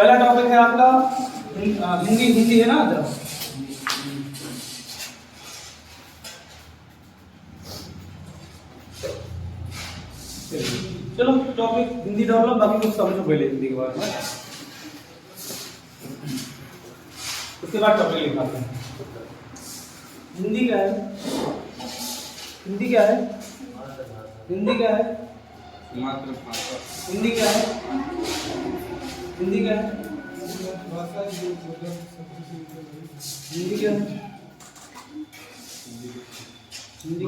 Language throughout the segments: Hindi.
पहला टॉपिक है आपका हिंदी। हिंदी है ना जरा चलो टॉपिक हिंदी डाल लो, बाकी कुछ समझो पहले हिंदी के बारे में, उसके बाद टॉपिक लिखाते हैं। हिंदी क्या है? हिंदी क्या है? हिंदी क्या है? मातृभाषा। हिंदी क्या है? हिंदी क्या है? हिंदी क्या है? हिंदी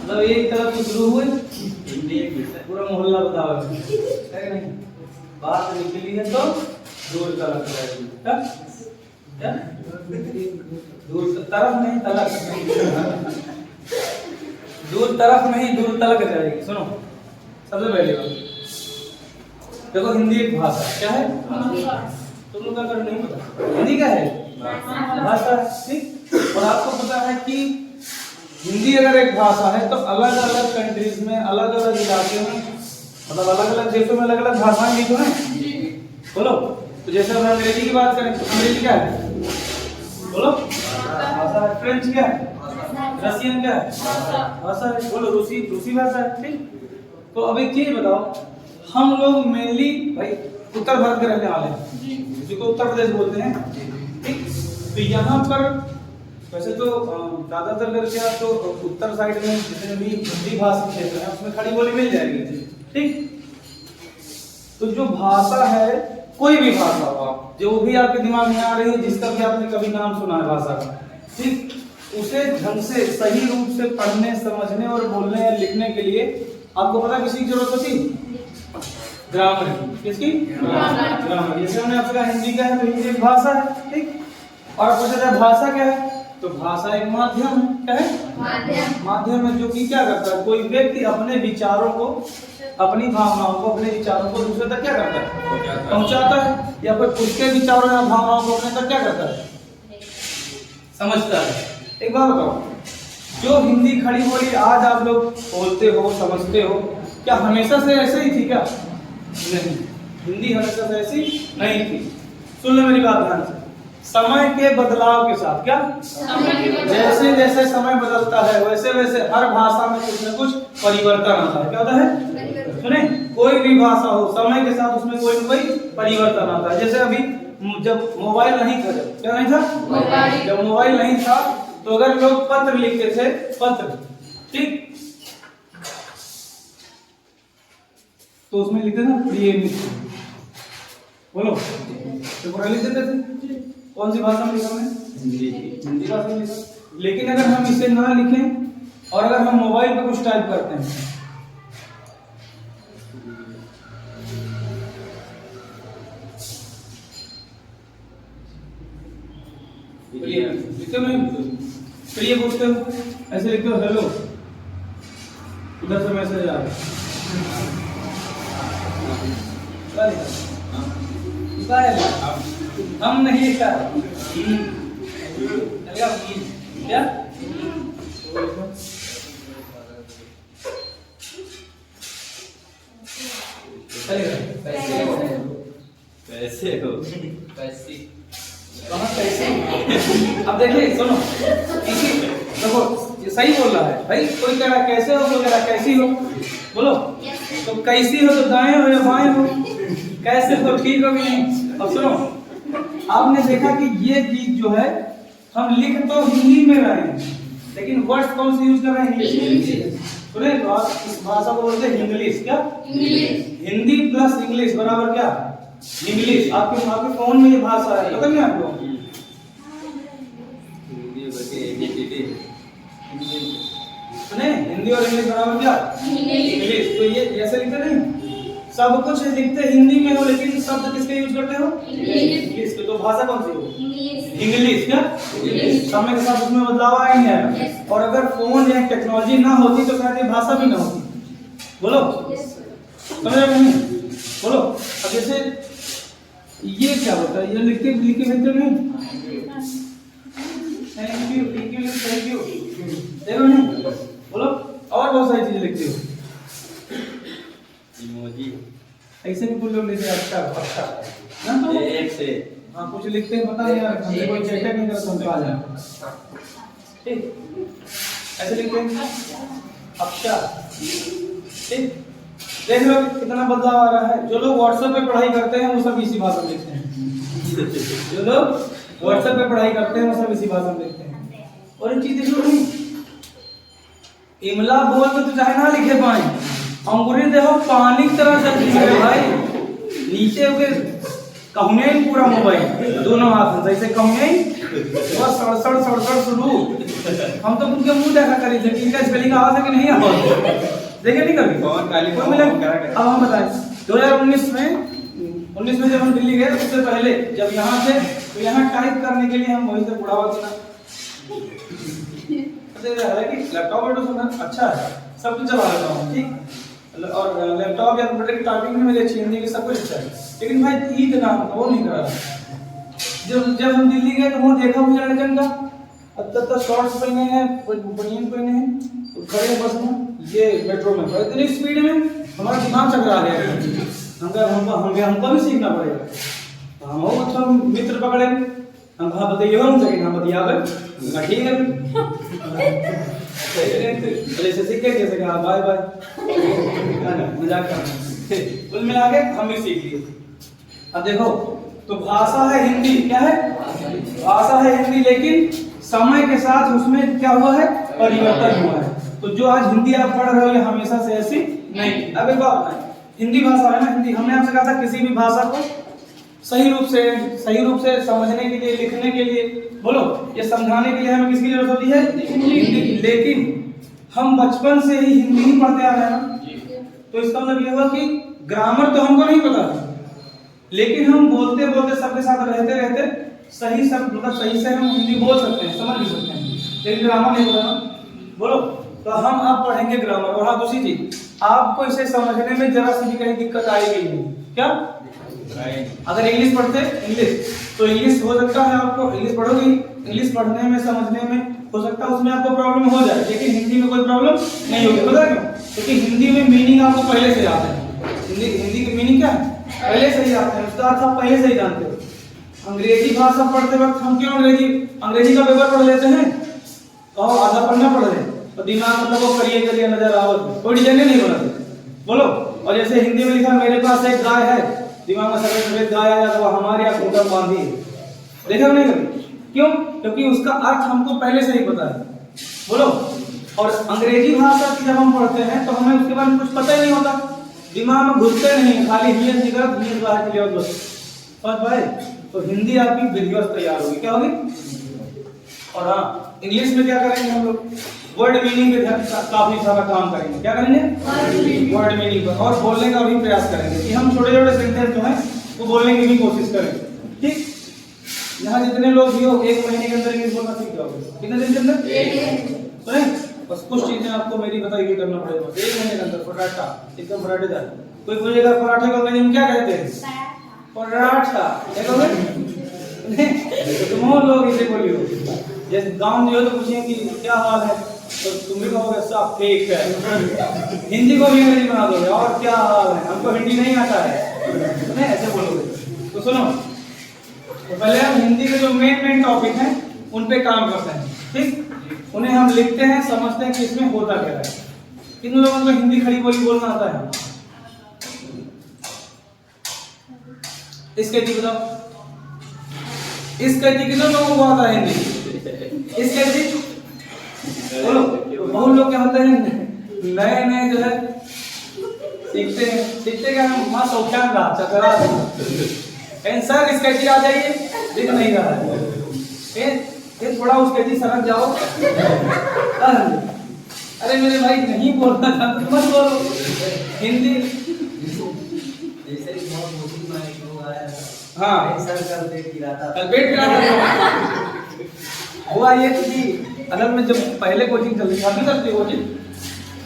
मतलब एक तरफ से शुरू हुए हिंदी एक विषय पूरा मोहल्ला बताओ है कि नहीं? बात निकली है तो दूर तलक जाएगी। क्या क्या दूर तरफ नहीं तलक, दूर तरफ नहीं दूर तलक जाएगी। सुनो सबसे पहले बात देखो, हिंदी एक भाषा क्या है? तुम लोग अगर नहीं पता हिंदी क्या है? भाषा। ठीक, और आपको पता है कि हिंदी अगर एक भाषा है तो अलग अलग कंट्रीज में, अलग अलग इलाके में, मतलब अलग अलग देशों में अलग अलग भाषाएं भी तो हैं। बोलो, तो जैसे हम अंग्रेजी की बात करें तो अंग्रेजी क्या है? बोलो भाषा है। फ्रेंच क्या है? रशियन क्या है? भाषा है। बोलो रूसी, रूसी भाषा है। ठीक, तो अब एक चीज बताओ, हम लोग मेनली भाई उत्तर भारत के रहने वाले हैं, जिसको उत्तर प्रदेश बोलते हैं। ठीक, तो यहाँ पर वैसे तो ज्यादातर करके आप तो उत्तर साइड में जितने भी हिंदी भाषी क्षेत्र है उसमें खड़ी बोली मिल जाएगी। ठीक, तो जो भाषा है, कोई भी भाषा हो, आप जो भी आपके दिमाग में आ रही है, जिसका भी आपने कभी नाम सुना है भाषा का, ठीक, उसे ढंग से सही रूप से पढ़ने, समझने और बोलने या लिखने के लिए आपको पता किसी की जरूरत होती? ग्रामर की। किसकी? ग्रामर। जैसे हमने आपसे कहा हिंदी का है तो हिंदी एक भाषा है। ठीक, और पूछा जाए भाषा क्या है तो भाषा एक माध्यम है। क्या है? माध्यम है जो कि क्या करता है, कोई व्यक्ति अपने विचारों को, अपनी भावनाओं को, अपने विचारों को दूसरे तक क्या करता है? पहुंचाता है, या फिर उसके विचारों या भावनाओं को अपने तक क्या करता है? समझता है। एक बात बताओ, जो हिंदी खड़ी बोली आज आप लोग बोलते हो, समझते हो, क्या हमेशा से ऐसे ही थी क्या? नहीं, हिंदी हमेशा से ऐसी नहीं थी। सुन लो मेरी बात ध्यान से। समय के बदलाव के साथ, क्या जैसे जैसे समय बदलता है वैसे वैसे हर भाषा में कुछ न कुछ परिवर्तन आता है। क्या होता है? सुने, कोई भी भाषा हो, समय के साथ उसमें कोई न कोई परिवर्तन आता है। जैसे अभी जब मोबाइल नहीं था, जब क्या नहीं था? जब मोबाइल नहीं था तो अगर लोग पत्र लिखते थे, पत्र, ठीक, तो उसमें लिखते थे प्रिय मित्र। बोलो, तो पूरा लिख देते थे। कौन सी भाषा में लिखा हमने? हिंदी भाषा में लिखा। लेकिन अगर हम इसे ना लिखें और अगर हम मोबाइल पे कुछ टाइप करते हैं, लिखते हो नहीं? प्रिय बोलते हो, ऐसे लिखते हो हेलो, उधर से मैसेज आ रहा है, हम नहीं लिखा क्या? कैसे हो? कैसे? अब देखिए, सुनो, देखो ये सही बोल रहा है भाई। कोई कह रहा कैसे हो, कोई कह रहा कैसी हो। बोलो, तो कैसी हो तो दाएं हो या बाएं हो? कैसे हो ठीक हो कि नहीं? अब सुनो, आपने देखा कि ये चीज जो है हम लिख तो हिंदी में रहे हैं, लेकिन वर्ड्स कौन से यूज कर रहे हैं? इंग्लिश। सुने, तो आप इस भाषा को बोलते हैं इंग्लिश। क्या? हिंदी प्लस इंग्लिश बराबर क्या? इंग्लिश। आपके फोन में ये भाषा है, पता नहीं आपको? सुने, हिंदी और इंग्लिश बराबर क्या? इंग्लिश। तो ये ऐसे लिखते नहीं, सब कुछ लिखते हिंदी में हो लेकिन शब्द किसके यूज करते हो? इंग्लिश के। तो भाषा कौन सी हो? इंग्लिश। क्या? समय के साथ उसमें बदलाव आएंगे। और अगर फोन या टेक्नोलॉजी ना होती तो शायद ये भाषा भी ना होती। बोलो, समझ रहे नहीं? बोलो, अब जैसे ये क्या होता है? ये लिखते लिखे भेजते नहीं, thank you, thank you, thank you, देखो नहीं? बोलो, और बहुत सारी चीजें लिखते हो। ऐसे भी कुछ लोग लिखते हैं अच्छा अच्छा ना, तो ये एक से हाँ कुछ लिखते हैं पता नहीं यार, हमसे कोई चेक नहीं करता हमको आ जाए। ठीक ऐसे लिखते हैं अच्छा। ठीक देख लो कितना बदलाव आ रहा है। जो लोग व्हाट्सएप पे पढ़ाई करते हैं वो सब इसी भाषा में लिखते हैं। जो लोग व्हाट्सएप पे पढ़ाई करते हैं वो सब इसी भाषा में लिखते हैं। और एक चीज देखो नहीं, इमला बोल तो चाहे ना लिखे पाए, अंगूरी देखो पानी की तरह चलती है भाई, नीचे के कहने पूरा मोबाइल दोनों हाथ में जैसे कहने बस सड़सड़ सड़सड़ शुरू। हम तो उनके मुंह देखा करी थे कि इनका स्पेलिंग आवाज है कि नहीं आवाज, देखे नहीं कभी कौन काली कोई मिला। अब हम बताएं 2019 में जब हम दिल्ली गए उससे पहले जब यहाँ थे तो यहाँ टाइप करने के लिए हम वहीं से बुढ़ावा की ना हालांकि लैपटॉप तो अच्छा है, सब कुछ चला लेता हूँ ठीक, और लैपटॉप या कंप्यूटर की टाइपिंग में मेरी अच्छी हिंदी की सब कुछ अच्छा है, लेकिन भाई ईद ना वो नहीं करा। जब हम दिल्ली गए तो वहाँ देखा मुझे लड़कन का अब तक तो शॉर्ट्स पहने हैं बनियान पहने हैं तो खड़े बस में ये मेट्रो में खड़े इतनी स्पीड में हमारा दिमाग चकरा गया। हमको भी सीखना पड़ेगा। तो हम अच्छा मित्र पकड़े हम कहा बताइए हम जगह ना बतिया ठीक है ऐसे सीख गए कैसे कहा बाय बाय मजाक कर कुल मिला के हम भी सीख लिए। अब देखो तो भाषा है हिंदी, क्या है भाषा है हिंदी, लेकिन समय के साथ उसमें क्या हुआ है परिवर्तन हुआ है। तो जो आज हिंदी आप पढ़ रहे हो ये हमेशा से ऐसी नहीं। अब एक बात हिंदी भाषा है ना, हिंदी हमने आपसे कहा था किसी भी भाषा को सही रूप से समझने के लिए लिखने के लिए बोलो ये समझाने के लिए हमें किसकी जरूरत होती है हिंदी की। लेकिन हम बचपन से ही हिंदी ही पढ़ते आ रहे हैं ना, तो इसका मतलब ये हुआ कि ग्रामर तो हमको नहीं पता, लेकिन हम बोलते बोलते सबके साथ रहते रहते सही सब मतलब सही से हम हिंदी बोल सकते हैं, समझ भी सकते हैं, लेकिन ग्रामर नहीं पता ना बोलो। तो हम अब पढ़ेंगे ग्रामर। और हाँ दूसरी चीज, आपको इसे समझने में जरा सी भी कहीं दिक्कत आएगी नहीं। क्या अगर इंग्लिश पढ़ते इंग्लिश तो इंग्लिश हो सकता है आपको इंग्लिश पढ़ोगे इंग्लिश पढ़ने में समझने में हो सकता है उसमें आपको प्रॉब्लम हो जाए, लेकिन हिंदी में कोई प्रॉब्लम नहीं होगी। पता क्यों? क्योंकि हिंदी में मीनिंग आपको पहले से आता है। हिंदी की मीनिंग क्या है पहले से ही आता है, उसका अर्थ आप पहले से ही जानते हो। अंग्रेजी भाषा पढ़ते वक्त हम क्यों अंग्रेजी का पेपर पढ़ लेते हैं और आधा पढ़ना पढ़ रहे तो दिमाग मतलब वो करिए नजर आवत कोई डिजाइन नहीं बनाते बोलो। और जैसे हिंदी में लिखा मेरे पास एक गाय है, दिमाग में सफेद गाय आया तो हमारे यहाँ खूंटा बांधी है, देखा नहीं कभी? क्यों? क्योंकि उसका अर्थ हमको पहले से ही पता है बोलो। और अंग्रेजी भाषा की जब हम पढ़ते हैं तो हमें उसके बारे में कुछ पता ही नहीं होता, दिमाग में घुसते नहीं, खाली हियत निकल बाहर के लिए बस भाई। तो हिंदी आपकी विधिवत तैयार होगी, क्या होगी? और हाँ इंग्लिश में क्या करेंगे हम लोग वर्ड मीनिंग पे काफी सारा काम करेंगे। क्या करेंगे? वर्ड मीनिंग पर, और बोलने का भी प्रयास करेंगे कि हम छोटे छोटे सेंटेंस जो है वो बोलने की भी कोशिश करें। ठीक, यहाँ जितने लोग भी हो 1 महीने के अंदर इंग्लिश बोलना सीख जाओगे। कितने दिन के अंदर? सुने बस कुछ चीजें आपको मेरी बताई कि करना पड़ेगा 1 महीने के अंदर। पराठा एकदम पराठेदार। कोई पूछेगा पराठे को अंग्रेजी में क्या कहते हैं? पराठा। क्या कहोगे? तुम लोग इसे बोलियो। जैसे गांव में हो तो पूछेंगे कि क्या हाल है तो तुम भी कहोगे सब ठीक है। हिंदी को भी अंग्रेजी बना दोगे और क्या हाल है, हमको हिंदी नहीं आता है, नहीं ऐसे बोलोगे। तो सुनो तो पहले हम हिंदी के जो मेन टॉपिक हैं उन पे काम करते हैं। ठीक, उन्हें हम लिखते हैं, समझते हैं कि इसमें होता क्या है। किन लोगों को हिंदी खड़ी बोली बोलना आता है? इसके जी बताओ, इसके जी कितने लोगों को आता है हिंदी? इसके जी बोलो। बहुत लोग क्या होते हैं नए जो है सीखते क्या माँ सौख्यान रहा चकरा सर इसके जी आ जाइए, दिख नहीं रहा है ये थोड़ा उसके जी सरक जाओ। अरे मेरे भाई नहीं बोलना चाहते मत बोलो हिंदी। हाँ कल पेट गिरा हुआ ये कि अगर मैं जब पहले कोचिंग चलती थी करती कोचिंग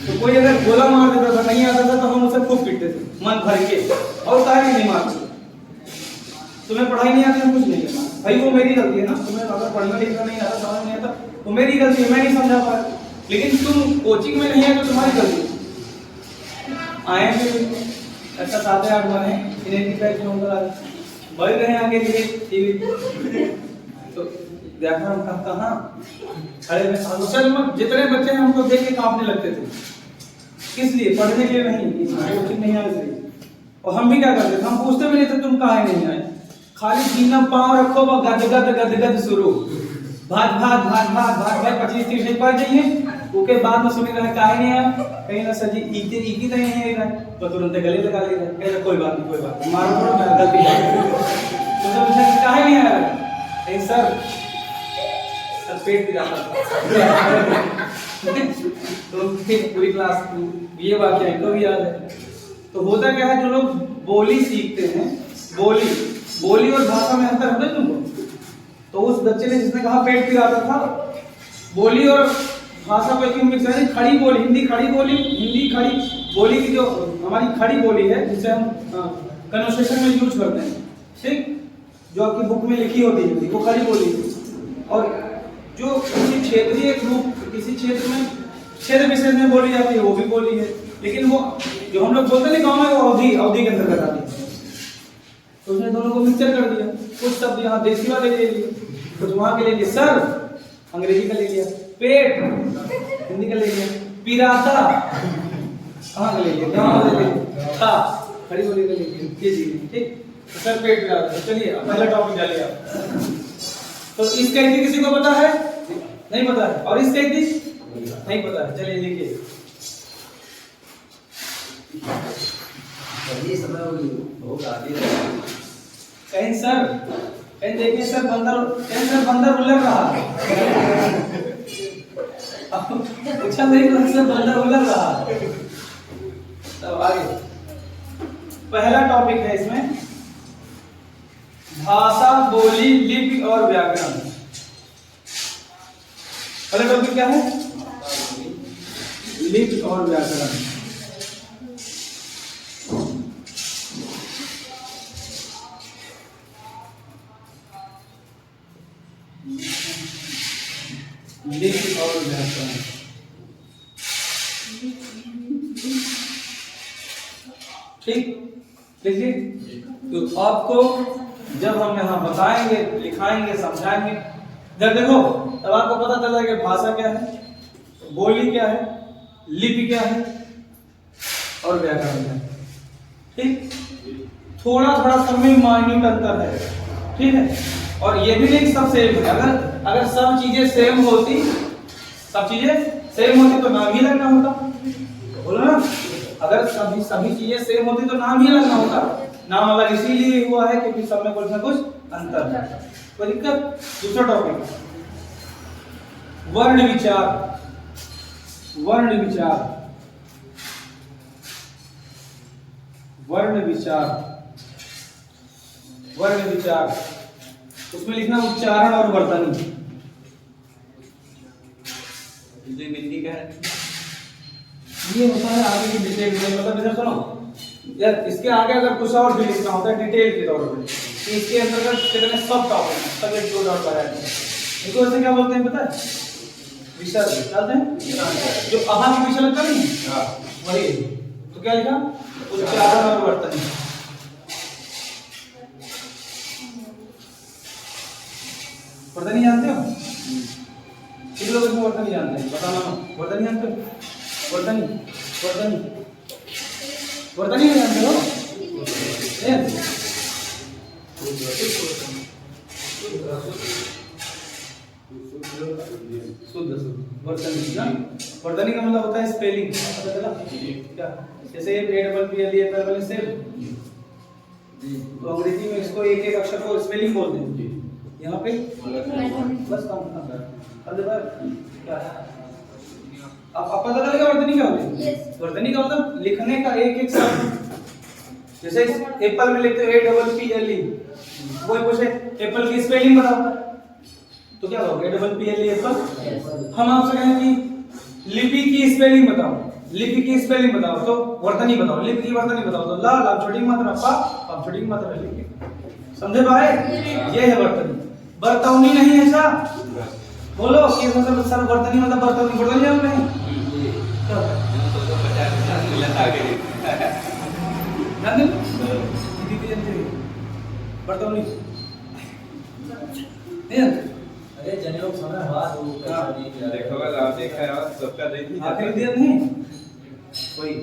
तो कोई अगर गोला मार देता था नहीं आता था तो हम उसे खूब पीटते थे मन भर के, और काहे नहीं मारते तुम्हें पढ़ाई नहीं आती कुछ नहीं करना भाई, वो मेरी गलती है ना। तुम्हें अगर पढ़ना लिखना नहीं आता समझ नहीं आता वो मेरी गलती है, मैं नहीं समझा पाया। लेकिन तुम कोचिंग में नहीं है तो तुम्हारी गलती। आए अच्छा 7-8 बने इन्हें की पैक में उधर आ बढ़ गए आगे लिए टीवी तो देखा हम कहाँ खड़े में अनुसार में जितने बच्चे हैं हमको देख के कांपने लगते थे किस लिए पढ़ने के लिए नहीं कोचिंग नहीं आने के लिए और हम भी क्या करते थे हम पूछते भी नहीं थे तुम कहाँ नहीं आए खाली जीना पाँव रखो वो गद गद गद गद शुरू भाग भाग भाग भाग भाग भाग 25-30 नहीं पढ़ जाइए उसके बाद में सुनी रहा काहे नहीं आया कहीं ना सर जी इकी तो नहीं है तो तुरंत गले लगा ले रहा कहता कोई बात नहीं मारो थोड़ा मैं गलती तो जब पूछा काहे नहीं आया नहीं सर पेट पिराता तो पूरी क्लास ये वाक्य इनको भी याद है तो होता क्या है जो लोग बोली सीखते हैं बोली और भाषा में अंतर होता है तुमको तो उस बच्चे ने जिसने कहा पेट पिराता था बोली और भाषा पे क्यों मिक्स है खड़ी बोली हिंदी खड़ी बोली की जो हमारी खड़ी बोली है जिसे हम कन्वर्सेशन में यूज करते हैं ठीक जो आपकी बुक में लिखी होती है वो खड़ी बोली और जो किसी क्षेत्रीय रूप किसी क्षेत्र में क्षेत्र विशेष में बोली जाती है वो भी बोली है लेकिन वो जो हम लोग बोलते हैं गाँव में वो अवधि के अंतर्गत आती है तो उसने दोनों को मिक्सचर कर दिया कुछ शब्द यहाँ देसी वाले ले लिए कुछ वहां के ले लिए सर अंग्रेजी का ले लिया पेट हिंदी का ले लिया पिराता कहाँ का ले लिया गाँव ले लिया था खड़ी बोली का ले लिया ये चीज ठीक तो सर पेट पिराता चलिए पहला टॉपिक डालिए आप तो इसका हिंदी किसी को पता है नहीं पता है और इसका हिंदी नहीं पता है चलिए लिखिए कहीं सर कहीं देखिए सर बंदर उलट रहा अच्छा नहीं सर बंदर उलट रहा तब आगे पहला टॉपिक है इसमें भाषा बोली लिपि और व्याकरण पहला टॉपिक क्या है लिपि और व्याकरण लिपि और व्याकरण ठीक देखिए तो आपको जब हम यहाँ बताएंगे लिखाएंगे समझाएंगे जब देखो तब आपको पता चल जाएगा भाषा क्या है बोली क्या है लिपि क्या है और व्याकरण क्या है ठीक थोड़ा थोड़ा सब में माइन्यूट अंतर है ठीक है और ये भी नहीं सब सेम है अगर सब चीजें सेम होती तो नाम ही लगना होता बोलो ना अगर सभी चीजें सेम होती तो नाम ही लगना होता नाम अलग इसीलिए हुआ है क्योंकि सब में कुछ ना कुछ अंतर है कोई दिक्कत दूसरा टॉपिक वर्ण विचार उसमें लिखना उच्चारण और वर्तनी हिंदी का है ये होता है आगे की डिटेल मतलब इधर सुनो यार इसके आगे अगर कुछ और भी लिखना होता है डिटेल के तौर पे तो इसके अंतर्गत कितने सब टॉपिक हैं सब एक दो डॉट पर है इनको ऐसे क्या बोलते हैं पता है विषय डालते हैं जो आहा की विषय लगता नहीं हां वही तो क्या लिखा उच्चारण और वर्तनी वर्तनी जानते हो कितने लोग इसमें वर्तनी जानते हैं बताना वर्तनी जानते हो वर्तनी नहीं जानते हो शुद्ध वर्तनी ना वर्तनी का मतलब होता है स्पेलिंग पता चला क्या जैसे APPL से तो अंग्रेजी में इसको एक एक अक्षर को स्पेलिंग बोलते हैं यहाँ पे बस काम क्या अब पता चलेगा वर्तनी क्या होती है वर्तनी का मतलब लिखने का एक एक शब्द जैसे एप्पल में लिखते हो APPLE कोई पूछे एप्पल की स्पेलिंग बताओ तो क्या होगा APPLE एप्पल हम आपसे कहें कि लिपि की स्पेलिंग बताओ तो वर्तनी बताओ लिपि की वर्तनी बताओ तो ला छोटी मात्रा पा छोटी मात्रा लिपि समझे भाई ये है वर्तनी बर्तौनी नहीं है ऐसा बोलो कि मतलब सर वर्तनी मतलब बर्तौनी हम नहीं ना बर्तौनी नहीं जानते? अरे जनेऊ समय हाथ वो हाँ। देखो आप देखा है और सबका देख ही आखिरी जाता है। दिया नहीं वही।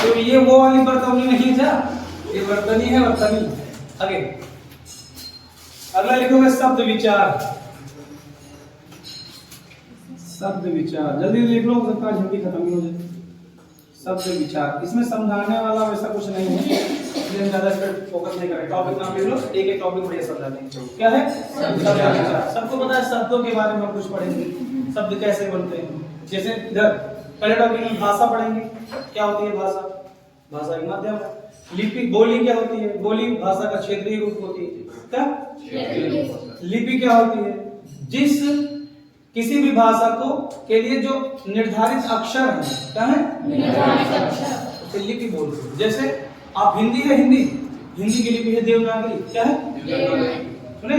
तो ये वो वाली बर्तौनी नहीं था, ये बर्तनी है, बर्तनी। आगे अगला लिखोगे शब्द विचार। शब्द विचार जल्दी लिख लो, सबका जल्दी खत्म ही हो जाए। शब्द विचार, इसमें समझाने वाला वैसा कुछ नहीं है, इसलिए हम ज्यादा इस पर फोकस नहीं करें। टॉपिक नाम लिख लो, एक एक टॉपिक बढ़िया समझा देंगे। क्या है शब्द विचार। सबको पता है शब्दों के बारे में कुछ पढ़ेंगे, शब्द कैसे बनते हैं। जैसे इधर पहले टॉपिक में भाषा पढ़ेंगे, क्या होती है भाषा। भाषा एक माध्यम है। लिपि बोली क्या होती है, बोली भाषा का क्षेत्रीय रूप होती है। क्या लिपि क्या होती है, जिस किसी भी भाषा को के लिए जो निर्धारित अक्षर है, क्या है उसे लिपि बोलते हैं। जैसे आप हिंदी है, हिंदी की लिपि है देवनागरी। क्या है सुने,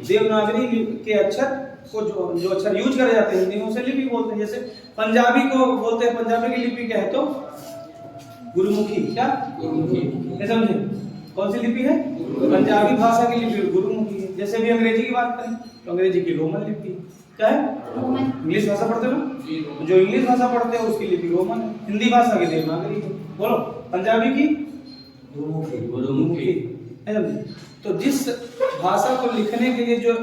देवनागरी के अक्षर को जो अक्षर यूज करे जाते हैं हिंदी में उसे लिपि बोलते हैं। जैसे पंजाबी को बोलते हैं, पंजाबी की लिपि क्या है तो गुरुमुखी। क्या गुरुमुखी, समझे कौन सी लिपि है, पंजाबी भाषा की लिपि गुरुमुखी है। जैसे भी अंग्रेजी की बात करें तो अंग्रेजी की रोमन लिपि। क्या है इंग्लिश भाषा पढ़ते हो ना, जो इंग्लिश भाषा पढ़ते हैं उसकी लिपि रोमन है। हिंदी भाषा की देवनागरी है। बोलो पंजाबी की गुरुमुखी है। तो जिस भाषा को लिखने के लिए जो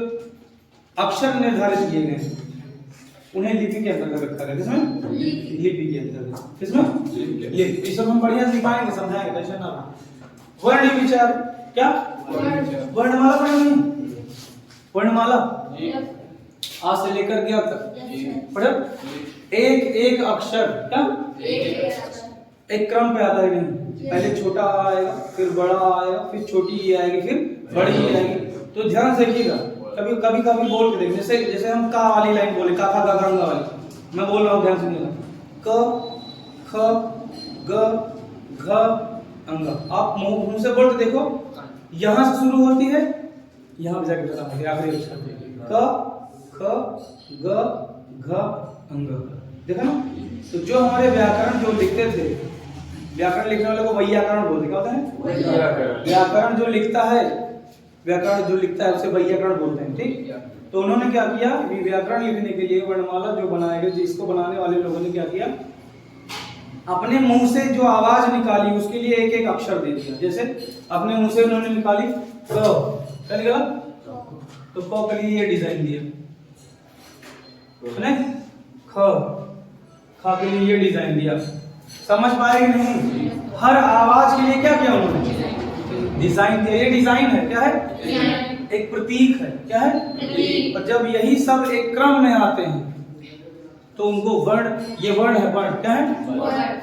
अक्षर निर्धारित किए गए हैं उन्हें लिपि के अंतर्गत रखा गया। किसमें लिपि के अंतर्गत, किसमें लिपि। इस सब हम बढ़िया सिखाएंगे, समझाएंगे, टेंशन ना लो। वर्ण विचार, क्या वर्णमाला पढ़ेंगे, वर्णमाला आ से लेकर ज्ञ तक पढ़ो। एक एक अक्षर क्या एक क्रम पे आता है नहीं, पहले छोटा आएगा, फिर बड़ा आएगा, फिर छोटी ई आएगी, फिर बड़ी ई आएगी। तो ध्यान से देखिएगा, कभी कभी कभी बोल के देखिए। जैसे हम का वाली लाइन बोले, का खा गा गा वाली, मैं बोल रहा हूँ ध्यान सुनिएगा। क ख ग घ अंग। आप मुंह से बोल के देखो, यहां से शुरू होती है, यहां पे जाके खत्म होती है आखिरी अक्षर। क ख ग घ अंग। देखा ना। तो जो हमारे व्याकरण जो लिखते थे, व्याकरण लिखने वाले को वैयाकरण बोलते। क्या होता है व्याकरण जो लिखता है, व्याकरण जो लिखता है उसे वैयाकरण बोलते हैं। ठीक, तो उन्होंने क्या किया, व्याकरण लिखने के लिए वर्णमाला जो बनाए गए, जिसको बनाने वाले लोगों ने क्या किया, अपने मुंह से जो आवाज निकाली उसके लिए एक एक अक्षर दे दिया। जैसे अपने मुंह से उन्होंने निकाली क, क्या निकाला तो क के लिए ये डिजाइन दिया, सुने ख के लिए ये डिजाइन दिया। समझ पाए कि नहीं। हर आवाज के लिए क्या किया उन्होंने, डिजाइन दिया। ये डिजाइन है, क्या है एक प्रतीक है। क्या है और जब यही सब एक क्रम में आते हैं तो उनको वर्ण, ये वर्ण है, वर्ण क्या है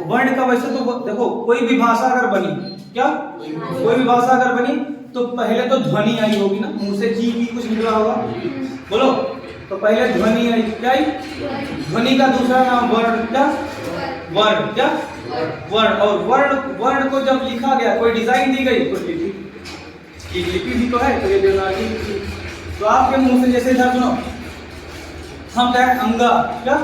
वर्ण का। वैसे तो देखो कोई भी भाषा अगर बनी, क्या कोई भी भाषा अगर बनी तो पहले तो ध्वनि आई होगी ना, मुंह से जी भी कुछ निकला होगा। बोलो, तो पहले ध्वनि आई, क्या आई ध्वनि का दूसरा नाम वर्ण। क्या वर्ण, क्या वर्ण। और वर्ण को जब लिखा गया, कोई डिजाइन दी गई तो लिपि, ये लिपि भी तो है। तो ये देवनागरी लिपि। तो आपके मुंह से जैसे था, सुनो हम क्या है अंगा। क्या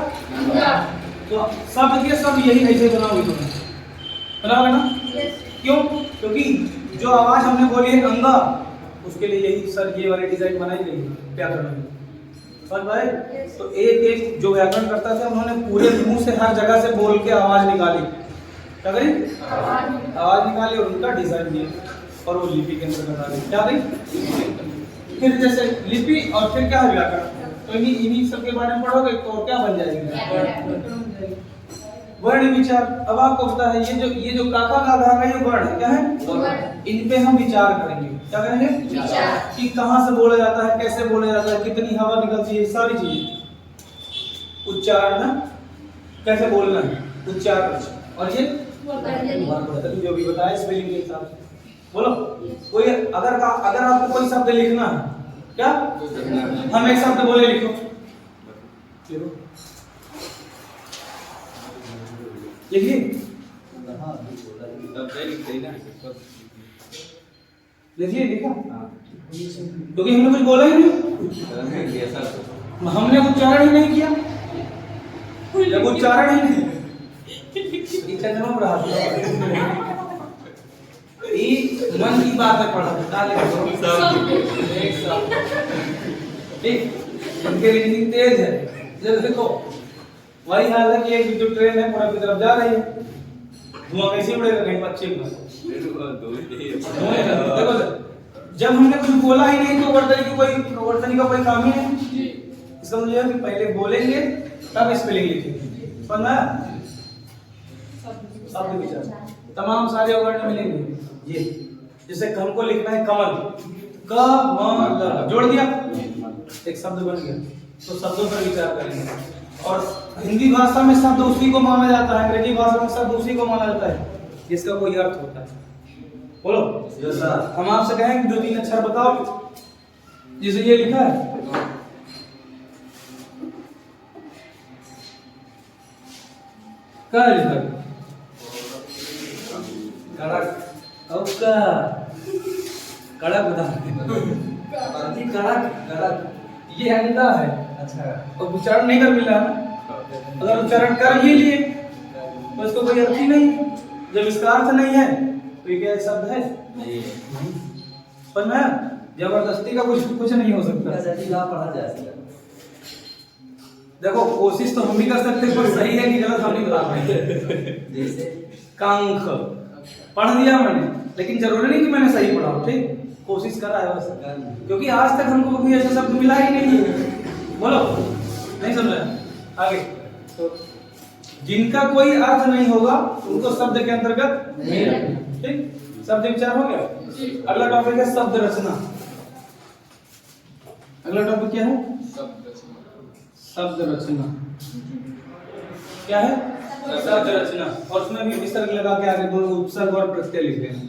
तो शब्द के सब यही ऐसे बनाओगे, तुम्हें बनाओगे ना। क्यों, क्योंकि जो आवाज हमने बोली है अंगा, उसके लिए यही सर ये वाली डिजाइन बनाई गई है व्याकरण में। समझ पाए। तो एक एक जो व्याकरण करता था, उन्होंने पूरे मुंह से हर जगह से बोल के आवाज निकाली। क्या करी आवाज निकाली और उनका डिजाइन दिया और वो लिपि के अंदर बता दी। क्या करी फिर जैसे लिपि और फिर क्या है व्याकरण। तो इन्हीं सब के बारे में पढ़ोगे तो क्या बन जाएगी वर्ण विचार। अब आपको पता है ये जो काका का घा का ये वर्ण है, क्या है इन पे हम विचार करेंगे। क्या करेंगे कि कहाँ से बोला जाता है, कैसे बोला जाता है, कितनी हवा निकलती है, सारी चीजें। उच्चारण कैसे बोलना है, उच्चारण। और ये जो भी बताया स्पेलिंग के हिसाब से बोलो। कोई अगर आपको कोई शब्द लिखना है, क्या हम एक शब्द बोले लिखो, लिखिए लिखिए लिखा, क्योंकि हमने कुछ बोला ही नहीं, हमने उच्चारण ही नहीं किया। जब उच्चारण ही नहीं ई मन की बात है पढ़ा डाले एक साथ ठीक उनके रीजनिंग तेज है। जब देखो वही हाल है कि एक विद्युत ट्रेन है पूरा की तरफ जा रही है, धुआं कैसे उड़ेगा कहीं पश्चिम में। देखो जब हमने कुछ बोला ही नहीं तो वर्तनी का कोई काम ही नहीं। इसका मतलब यह है कि पहले बोलेंगे तब स्पेलिंग लिखेंगे, समझा? शब्द विचार तमाम सारे वर्ण मिलेंगे। ये जैसे हमको लिखना है कमल, कमल जोड़ दिया एक शब्द बन गया, तो शब्दों पर विचार करेंगे। और हिंदी भाषा में शब्द उसी को माना जाता है, अंग्रेजी भाषा में शब्द उसी को माना जाता है जिसका कोई अर्थ होता है। बोलो हम आपसे कहें कि 2-3 अक्षर बताओ, जैसे ये लिखा है क्या लिखा है? कड़क औका कड़क बता कड़क ये अंडा है। अच्छा और उच्चारण नहीं कर मिल रहा ना, अगर उच्चारण कर ही लिए तो इसको कोई अर्थ ही नहीं। जब इसका अर्थ नहीं है तो ये क्या शब्द है? नहीं। समझ में? जबरदस्ती का कुछ नहीं हो सकता। पढ़ा जा सकता। देखो कोशिश तो हम भी कर सकते हैं, पर सही है कि गलत हम नहीं बता पाएंगे। जैसे कांख पढ़ दिया मैंने, लेकिन जरूरी नहीं कि मैंने सही पढ़ा हो, ठीक कोशिश करा है बस, क्योंकि आज तक हमको कोई ऐसा शब्द मिला ही नहीं है। बोलो नहीं समझ रहे आगे। तो जिनका कोई अर्थ नहीं होगा उनको शब्द के अंतर्गत नहीं रखना, ठीक। शब्द विचार हो गया। अगला टॉपिक है शब्द रचना। अगला टॉपिक क्या है? शब्द रचना। क्या है? शब्द रचना। और उसमें भी विसर्ग लगा के आगे दो उपसर्ग और प्रत्यय लिख देना।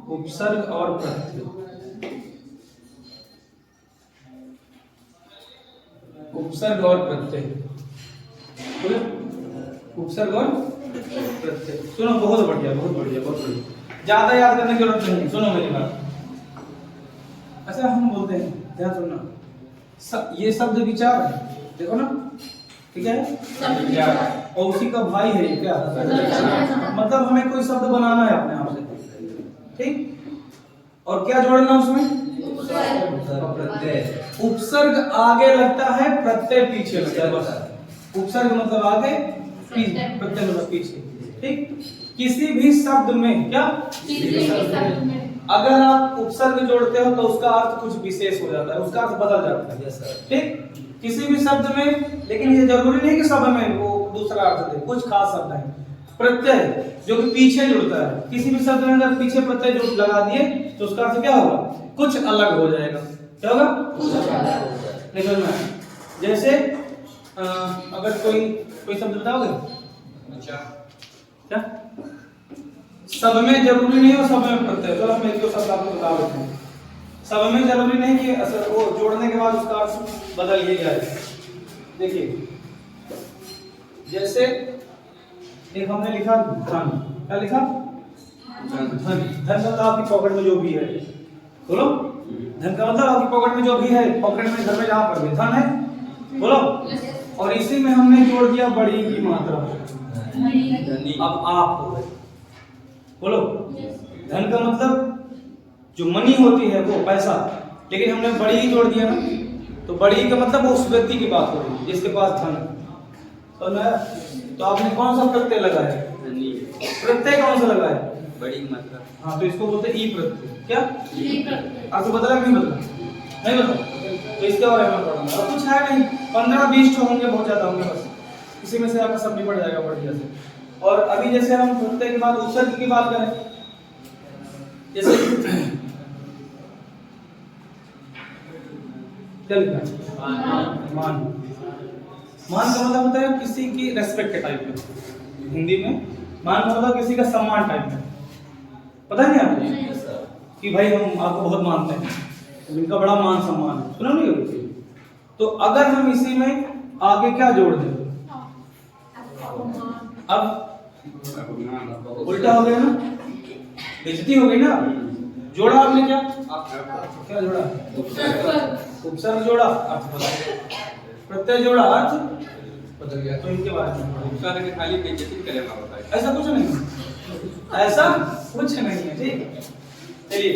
उपसर्ग और प्रत्यय, उपसर्ग और प्रत्यय, उपसर्ग और प्रत्यय। सुनो बहुत बढ़िया बहुत बढ़िया बहुत बढ़िया, ज्यादा याद करने की जरूरत नहीं। सुनो मेरी बात। अच्छा हम बोलते हैं, ध्यान सुनना, ये शब्द विचार है, देखो ना ठीक है, और उसी का भाई है क्या? मतलब हमें कोई शब्द बनाना है अपने आप से, ठीक। और क्या जोड़ना उसमें? उपसर्ग आगे लगता है, प्रत्यय पीछे लगता है। बस उपसर्ग मतलब आगे, प्रत्यय मतलब पीछे, ठीक। किसी भी शब्द में क्या? अगर आप उपसर्ग जोड़ते हो तो उसका अर्थ कुछ विशेष हो जाता है, उसका अर्थ बदल जाता है, ठीक। किसी भी शब्द में, लेकिन ये जरूरी नहीं कि शब्द में वो दूसरा अर्थ दे, कुछ खास शब्द है। प्रत्यय जो कि पीछे जुड़ता है, किसी भी शब्द में अगर पीछे प्रत्यय जो लगा दिए तो उसका अर्थ क्या होगा? कुछ अलग हो जाएगा। क्या होगा? निकल में। जैसे अगर कोई शब्द बताओगे? क्या सब में जरूरी नहीं हो, सब में प्रत्यय। चलो हम एक दो शब्द आपको बता देते हैं। सब में जरूरी नहीं कि असर वो जोड़ने के बाद उसका अर्थ बदल ही जाए। देखिए जैसे एक हमने लिखा धन, क्या लिखा? धन। धन मतलब आपकी पॉकेट में जो भी है, बोलो धन का मतलब आपकी पॉकेट में जो भी है, पॉकेट में घर में जहां पर भी धन है, बोलो। और इसी में हमने जोड़ दिया बड़ी की मात्रा, अब आप हो गए, बोलो। धन का मतलब जो मनी होती है वो पैसा, लेकिन हमने बड़ी ही जोड़ दिया ना, तो बड़ी का मतलब उस व्यक्ति की बात हो रही है जिसके पास धन है। तो आपने कौन सा प्रत्यय लगाया? प्रत्यय कौन सा लगाया? बड़ी मात्रा। हाँ तो इसको बोलते हैं ई प्रत्यय। क्या? आपको बदला नहीं बदला? नहीं बदला, तो इसके बारे में पढ़ूंगा। और कुछ है नहीं, 15-20 होंगे, बहुत ज्यादा होंगे, बस इसी में से आपका सब निपट जाएगा बढ़िया से। और अभी जैसे हम प्रत्यय के बाद उपसर्ग की बात करें, जैसे क्या लिखा है? मान। मान का मतलब होता है किसी की रेस्पेक्ट के टाइप में। हिंदी में मान का मतलब किसी का सम्मान टाइप में। पता है आपको कि भाई हम आपको बहुत मानते हैं, इनका बड़ा मान सम्मान है, सुना नहीं होती। तो अगर हम इसी में आगे क्या जोड़ दें, अब उल्टा हो गया ना, बेइज्जती हो गई ना। जोड़ा आपने क्या? क्या जोड़ा? उपसर्ग जोड़ा, अर्थ बदल। प्रत्यय जोड़ा, अर्थ बदल गया। तो इनके बारे में उपसर्ग के खाली बेइज्जती करेगा होता है, ऐसा कुछ नहीं। ऐसा कुछ नहीं है, ठीक। चलिए,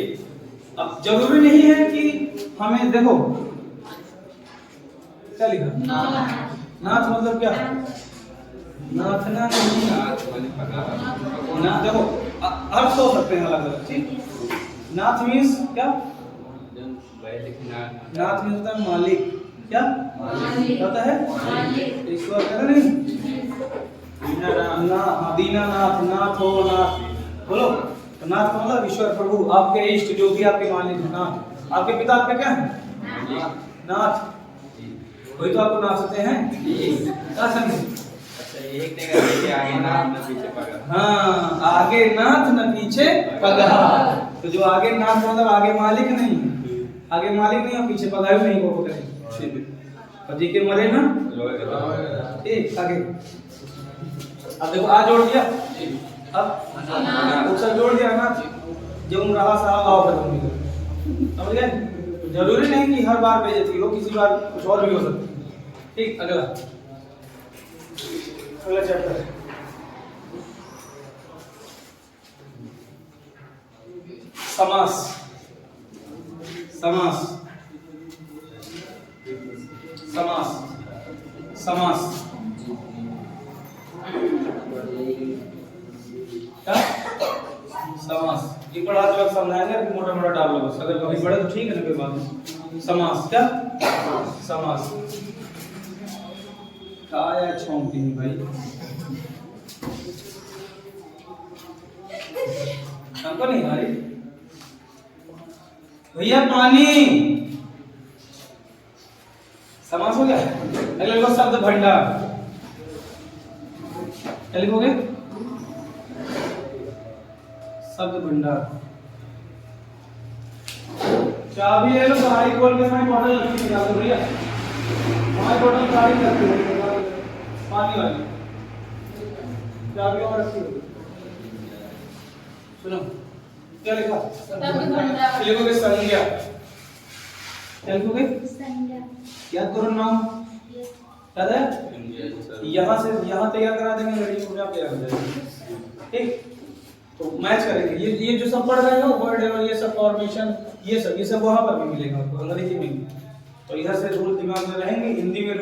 अब जरूरी नहीं है कि हमें देखो क्या लिखा नाथ मतलब क्या नाथना नहीं ना, देखो अर्थ हो सकते हैं अलग अलग, ठीक। नाथ मीन्स क्या नाथ मीन्स होता है मालिक, क्या होता है ईश्वर, कहते नहीं दीनानाथ नाथ हो नाथ बोलो, तो नाथ मतलब ईश्वर प्रभु, आपके इष्ट जो भी आपके मालिक है नाथ। आपके पिता आपके क्या है नाथ, वही तो आपको नाचते हैं, क्या समझे। एक जगह आगे नाथ न पीछे पगा। हाँ, आगे नाथ न पीछे पगहा। तो जो आगे नाथ मतलब आगे मालिक नहीं, आगे मालिक नहीं और पीछे पगहा भी नहीं को करेंगे, और जी के मरे ना ठीक। आगे अब देखो आ जोड़ दिया, अब उससे जोड़ दिया ना, जो रहा सारा गाँव खत्म नहीं कर, समझ गए। जरूरी नहीं कि हर बार बेइज्जती हो, किसी बार कुछ और भी हो सकती है, ठीक। अगला चैप्टर समास। समास समास समास क्या समास, ये पढ़ा तो समझाएंगे, अभी मोटा मोटा डाल लो बस, अगर कभी पढ़े तो ठीक है ना, कोई बात नहीं। समास क्या समास काया छोंकती है भाई, हमको नहीं आ रही भैया पानी। समास हो गया। अगले लिखो शब्द भंडार, क्या लिखोगे शब्द भंडार। चाबी ले लो, सारी खोल के मैं बॉटल रखी है भैया, हमारी बॉटल सारी रखी है पानी वाली, चाबी और रखी है। सुनो क्या लिखा, लिखोगे संज्ञा, क्या लिखोगे याद करो नाम, याद है, यहाँ से यहाँ तैयार करा देंगे, अंग्रेजी में आप तैयार कर देंगे, ठीक। तो मैच करेंगे, ये जो सब पढ़ रहे हो वर्ड और ये सब फॉर्मेशन, ये सब वहाँ पर भी मिलेगा आपको, अंग्रेजी में भी। तो इधर से रूल दिमाग में रहेंगे, हिंदी में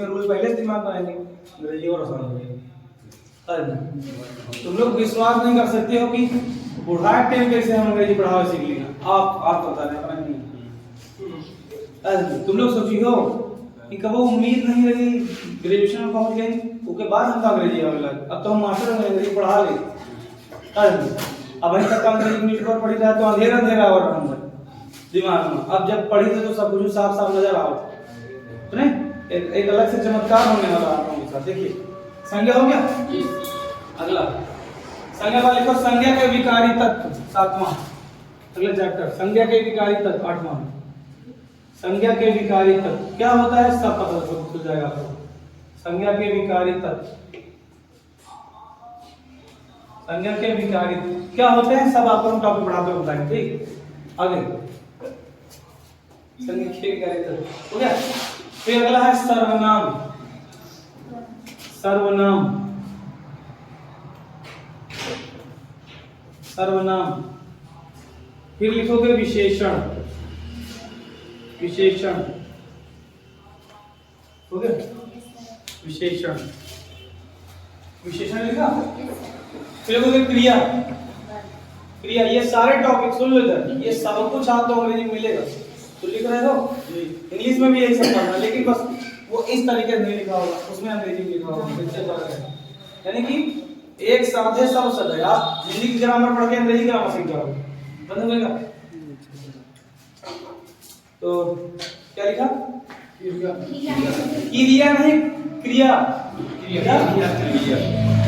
रूल पहले से दिमाग में रहेंगे, अंग्रेजी और आसान हो जाएगी। तुम लोग विश्वास नहीं कर सकते हो कि बुढ़ाए टाइम कैसे हम अंग्रेजी पढ़ावा सीख लिया, आप बता रहे हैं नहीं। तुम लोग सोची हो कि कब उम्मीद नहीं रही ग्रेजुएशन में पहुंच गए, उसके बाद हम अंग्रेजी आने लगे, अब तो हम मास्टर में अंग्रेजी पढ़ा ले। अब अभी तक अंग्रेजी न्यूज़पेपर पढ़ी जाए तो अंधेरा अंधेरा और अंदर दिमाग में, अब जब पढ़ी थे तो सब कुछ साफ साफ नजर आओ, तो नहीं एक अलग से चमत्कार होने वाला आप लोगों के साथ। देखिए संज्ञा हो गया, अगला संज्ञा वाले को संज्ञा के विकारी तत्व 7वां, अगला चैप्टर संज्ञा के विकारी तत्व 8वां। संज्ञा के विकारी तत्व क्या होता है सब पता चल जाएगा आपको। संज्ञा के विकारी तत्व, संज्ञा के विकारी क्या होते हैं सब आपको हम टॉपिक पढ़ाते हुए बताएंगे, ठीक। आगे संज्ञा के विकारी तत्व हो गया। फिर अगला है सर्वनाम। सर्वनाम सर्वनाम फिर लिखोगे विशेषण। विशेषण हो गया, विशेषण विशेषण लिखा। फिर लिखोगे क्रिया। क्रिया ये सारे टॉपिक सुन लो इधर, ये सब कुछ आपको अंग्रेजी में मिलेगा, तो लिख रहे हो इंग्लिश में भी यही सब पढ़ना, लेकिन बस वो इस तरीके से नहीं लिखा होगा, उसमें अंग्रेजी में लिखा होगा, यानी कि एक साथ है सब सद है। आप हिंदी की ग्रामर पढ़ के अंग्रेजी ग्रामर सीख जाओगे, बंद हो जाएगा। तो क्या लिखा क्रिया नहीं क्रिया, क्रिया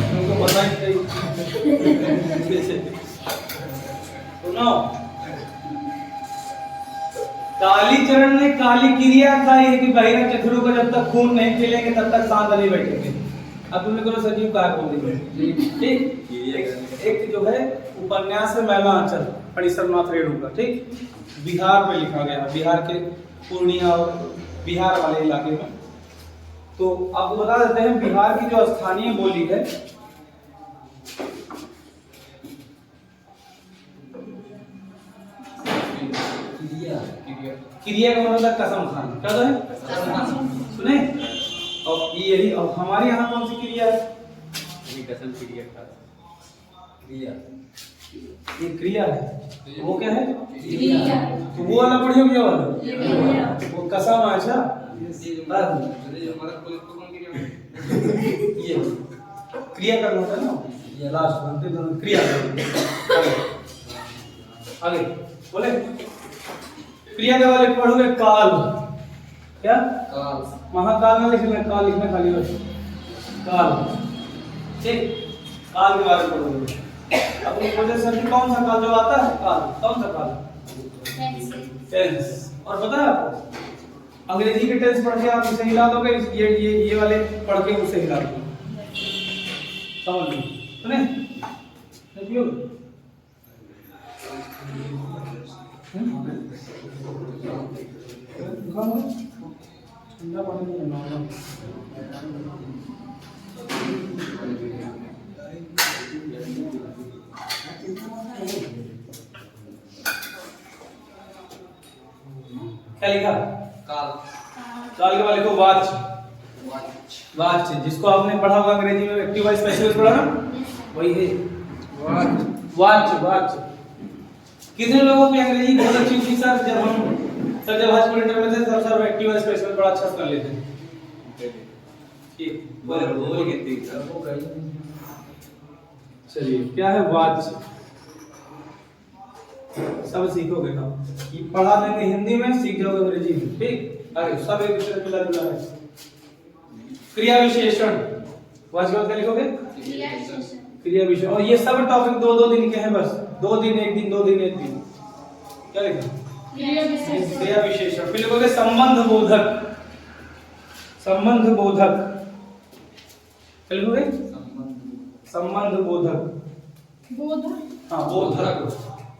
तुमको बताएं सुनो। कालीचरण ने काली क्रिया खाई है कि बहिरा चतुरु को जब तक खून नहीं खिलेंगे तब तक शांत नहीं बैठेंगे। अब तुमने करो सजीव का बोल दी, ठीक। एक जो है उपन्यास है मैला आंचल फणीश्वरनाथ रेणु का, ठीक, बिहार में लिखा गया, बिहार के पूर्णिया और बिहार वाले इलाके में। तो आपको बता देते हैं बिहार की जो स्थानीय बोली है क्रिया का मतलब होता है कसम खाना। क्या है? सुने? और यही अब हमारे यहाँ कौन सी क्रिया है? कसम क्रिया का क्रिया ये क्रिया है। वो क्या है? क्रिया। तो वो वाला पढ़ियो ये वाला? वो कसम। अच्छा ये क्रिया करना होता है ना, ये लास्ट बनते दोनों क्रिया आगे बोले क्रिया के वाले पढ़ोगे काल। क्या? काल महाकाल में लिखना, काल लिखना खाली बस काल। ठीक, काल के बारे में पढ़ोगे। अपनी वजह से कौन सा काल जो आता है? काल। कौन सा काल? टेंस। और पता है आपको अंग्रेजी के टेंस पढ़ के आप इसे हिला दोगे, ये वाले पढ़ के उसे हिला दोगे। समझ लो। सुने? नहीं ठंडा पानी नहीं नॉर्मल। क्या लिखा? काल काल के वाले को वाच। वाच जिसको आपने पढ़ा होगा अंग्रेजी में एक्टिव वॉइस पैसिव पढ़ा ना, वही है वाच। Watch watch. कितने लोगों की अंग्रेजी बहुत अच्छी थी सर? जब हाई स्कूल इंटर में थे तब सर एक्टिव वॉइस पैसिव बड़ा अच्छा कर लेते थे। ठीक, बोल के थी वो कही चलिए क्या है वाच? सब सीखोगे ना, ये पढ़ा देंगे हिंदी में, सीख जाओगे अंग्रेजी में। ठीक, आगे सब एक दूसरे मिला जुला है। क्रिया विशेषण वाच क्या लिखोगे? क्रिया विशेषण। और ये सब टॉपिक दो दो दिन के हैं बस, 2 दिन 1 दिन 2 दिन 1 दिन। क्या लिखा? क्रिया विशेषण। फिर लिखोगे संबंध बोधक। संबंध बोधक क्या लिखोगे? संबंध बोधक। बोधक। हाँ बोधक,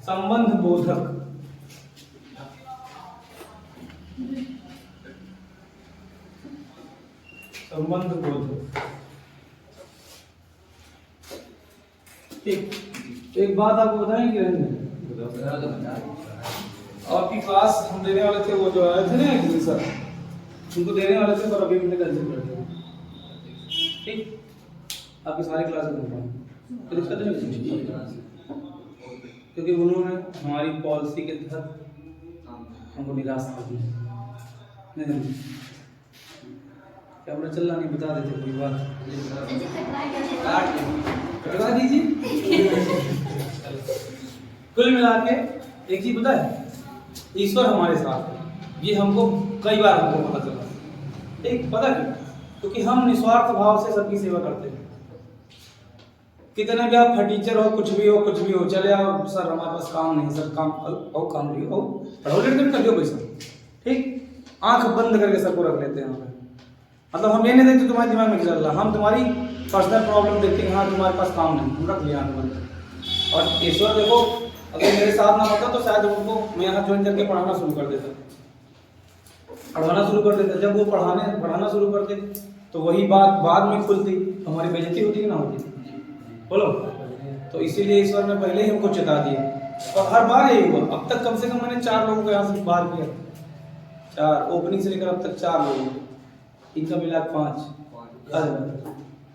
संबंध बोधक। संबंध बोधक। ठीक, एक बात आपको बताएं कि आपकी क्लास हम देने वाले थे, वो जो आए थे ना एक सर, उनको देने वाले थे पर अभी हमने कैंसिल कर दिया। ठीक, आपकी सारी क्लास में दिक्कत नहीं, क्योंकि उन्होंने हमारी पॉलिसी के तहत हमको निराश कर दिया। नहीं कैमरा चल रहा नहीं, बता देते कोई बात बता दीजिए। कुल मिला के एक चीज पता है, ईश्वर हमारे साथ है। ये हमको कई बार हमको पता चला। ठीक, पता क्यों? क्योंकि हम निस्वार्थ भाव से सबकी सेवा करते हैं। कितने भी आप फटीचर हो, कुछ भी हो, चले आओ सर हमारे पास काम नहीं, सर काम काम नहीं हो, पढ़ो लेट कर दो पैसा। ठीक, आंख बंद करके सबको रख लेते हैं। मतलब हम ये नहीं देखते तुम्हारे दिमाग में क्या चल रहा, हम तुम्हारी पर्सनल प्रॉब्लम देखते हैं। हाँ तुम्हारे पास काम नहीं, हम रख लिया आंख बंद। और ईश्वर देखो, अगर मेरे साथ ना होता तो शायद उनको मैं यहाँ ज्वाइन करके पढ़ाना शुरू कर देता। जब वो पढ़ाना शुरू करते तो वही बात बाद में खुलती, हमारी बेइज्जती होती कि ना होती? बोलो। तो इसीलिए ईश्वर ने पहले ही हमको चेता दिया। और हर बार यही हुआ। अब तक कम से कम मैंने 4 लोगों को यहाँ से बाहर किया। 4 ओपनिंग से लेकर अब तक 4 लोगों, इनका मिला 5।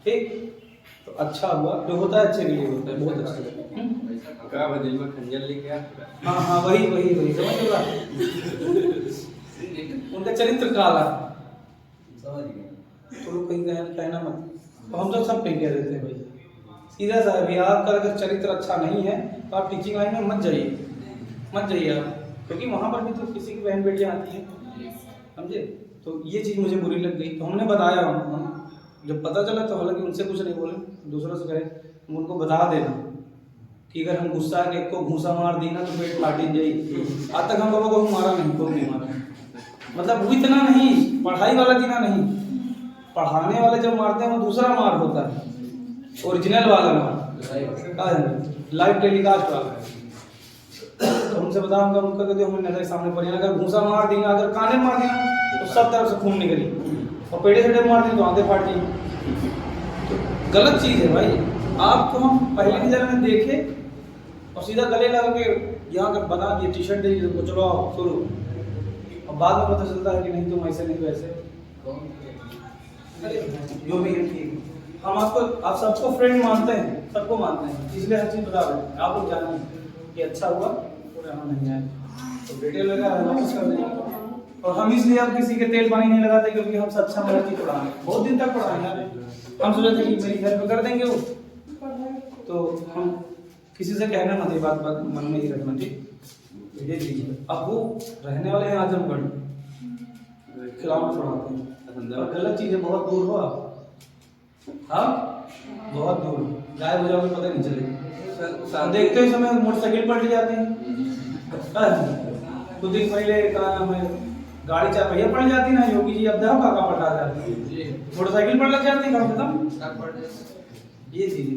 ठीक, तो अच्छा हुआ। जो होता है अच्छे के लिए होता है, बहुत अच्छा। का बदल में खंजर लेके आ। हाँ वही समझ लो। उनका चरित्र काला, समझ गए। तो लोग कहीं कहना मत, तो हम तो सब कहीं कह देते हैं भाई सीधा सा है। आपका अगर चरित्र अच्छा नहीं है तो आप टीचिंग लाइन में मत जाइए आप, क्योंकि वहाँ पर भी तो किसी की बहन बेटियाँ आती हैं, समझे? तो ये चीज़ मुझे बुरी लग गई, तो हमने बताया। हम जब पता चला तो हालांकि उनसे कुछ नहीं बोले, दूसरों से कहे हम उनको बता देना कि अगर हम गुस्सा के को घूसा मार दी ना तो पेट फाटी जाएगी। आज तक हम लोगों को मारा नहीं, कोई नहीं मारा। मतलब वो इतना नहीं, पढ़ाई वाला जीना नहीं, पढ़ाने वाले जब मारते हैं वो दूसरा मार होता है, ओरिजिनल वाला मार, लाइव टेलीकास्ट वाला। तो उनसे बताऊंगा, उनका कहते हमें नजर सामने पड़ी, अगर घूसा मार देंगे, अगर काने मार देंगे तो सब तरफ से खून निकली, और पेटे से मार देंगे तो आंखें फाटी। तो गलत चीज़ है भाई। आपको हम पहले नजर में देखे और सीधा गले लगा के यहाँ कर बना दिए, टी शर्ट दे दी, चलो आओ शुरू, और बाद में पता चलता है कि नहीं तुम ऐसे नहीं वैसे। अरे जो भी है ठीक है। हम आप सबको फ्रेंड मानते हैं, सबको मानते हैं, इसलिए हर चीज़ बता रहे हैं। आप लोग जाने कि अच्छा हुआ तो यहाँ नहीं आए तो वीडियो लगा वापस कर देंगे। और हम इसलिए अब किसी के तेल पानी नहीं लगाते क्योंकि हम सच्चा मराठी पढ़ाएंगे, बहुत दिन तक पढ़ाएंगे। हम सोचे थे कि मेरी घर पे कर देंगे वो, तो हम किसी से कहना मत, ये बात मन में ही रखना, ठीक। ये लीजिए, अब वो रहने वाले हैं आजमगढ़, खिलाओ पढ़ाते हैं, और गलत चीज़ है, बहुत दूर हो आप, हाँ बहुत दूर, गायब हो जाओगे पता नहीं चलेगा। देखते ही समय मोटरसाइकिल पलट जाती है, कुछ दिन पहले का नाम है गाड़ी चार पहिया पलट जाती ना, योगी जी अब देखो काका पलटा जाती है, मोटरसाइकिल पलट जाती है, खत्म। ये चीज